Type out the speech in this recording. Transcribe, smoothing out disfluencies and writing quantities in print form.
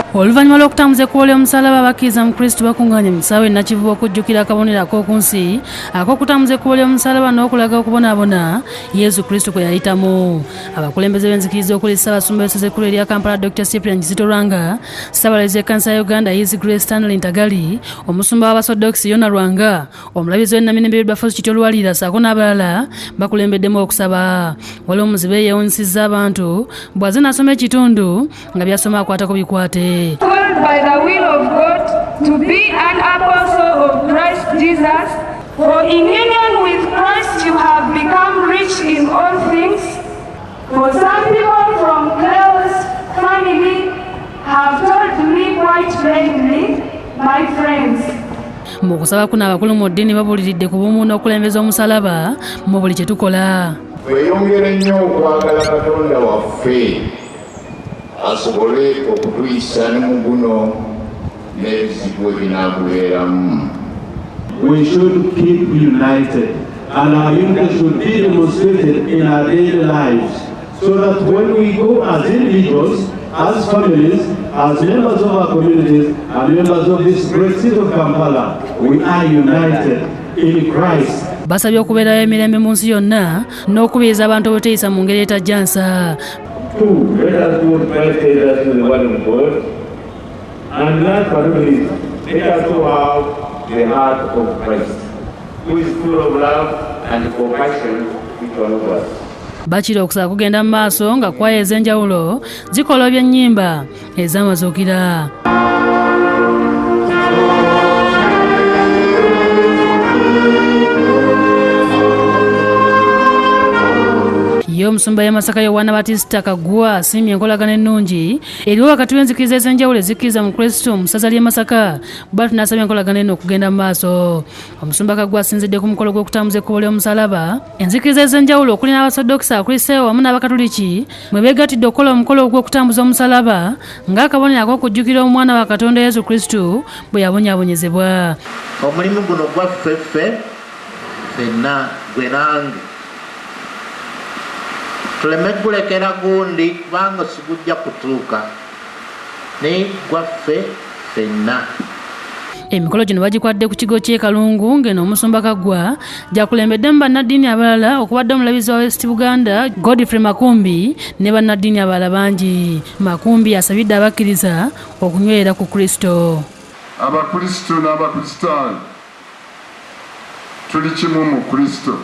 Oluvannyuma lw'okutambuza ekkubo ly'omusaalaba abakkiriza mu Kristo bakungaanye mu kisaawe Nakivubo okujjukira akabonero ak'oku nsi ak'okutambuza ekkubo ly'omusaalaba n'okulaga okubonaabona Yesu Kristo kwe yayitamu. Abakulembeze b'enzikiriza okuli Ssaabasumba w'essoza ekkulu erya Kampala Dr. Cyprian Kizito Lwanga, Ssaabalalizi w'ekkanisa ya Uganda His Grace Stanley Ntagali, Omusumba w'Abasodokisi Yona Lwanga, Omulabizi w'Ennaminimbe Wilberforce Kityo Lwalira ssaako n'abalala bakulembeddemu okusaba. Waliwo omuzibe yeewuunyisizza abantu bw'aze n'asoma ekitundu nga by'asoma akwata ku bikwate. Told by the will of God to be an apostle of Christ Jesus, for in union with Christ you have become rich in all things. For some people from Cleo's family have told me quite plainly, my friends. Mu kusaba kuno abakulu mu ddiini babuuliridde ku bumu n'okulembeza omusaalaba mu buli kye tukola. Tweyongere nnyo okwagala Katonda waffe asobole okutuyisa ne mu guno n'ebizibu ebinaagubeeramu. We should keep united, and our unity should be demonstrated in our daily lives, so that when we go as individuals, as families, as members of our communities, and members of this great city of Kampala, we are united in Christ. Basabye okubeerayo emirembe mu nsi yonna n'okubiriza abantu obuteeyisa mu ngeri etajjansa. Let us do meditate us to the word of God, and last but not least, let us have the heart of Christ, who is full of love and compassion with all of us. Bakira okusaba kugenda mu maaso nga kwaya ez'enjawulo zikola ebyennyimba ez'amazuukira. Omusumba ya Masaka Yohana Batista Kagwa asiimye enkolagana ennungi eriwo wakati w'enzikiriza ez'enjawulo ezikkiriza mu Kristo mu ssaza ly'e Masaka, bw'atyo n'asabye enkolagana eno okugenda mu maaso. Omusumba Kagwa asinzidde ku mukolo gw'okutambuza ekkubo ly'omusaalaba, enzikiriza ez'enjawulo okuli n'Abasodokisi, Abakristaayo wamu n'Abakatoliki mwe beegattidde okukola omukolo gw'okutambuza omusaalaba ng'akabonero ak'okujjukira omwana wa Katonda Yesu Kristo bwe yabonyaabonyezebwa. Omulimu guno gwaffe ffenna gwe nange tuleme gulekera gundi kubanga sigujja kutuuka naye gwaffe ffenna. Emikolo gino bagikwadde ku kigo ky'e Kalungu ng'eno Omusumba Kagwa gyakulembeddemu bannaddiini abalala okubadde omulabizi wa West Buganda Godfrey Makumbi ne bannaddiini abalala bangi. Makumbi asabidde abakkiriza okunywera ku Kristo. Abakristo n'Abakristaayo tuli kimu mu Kristo.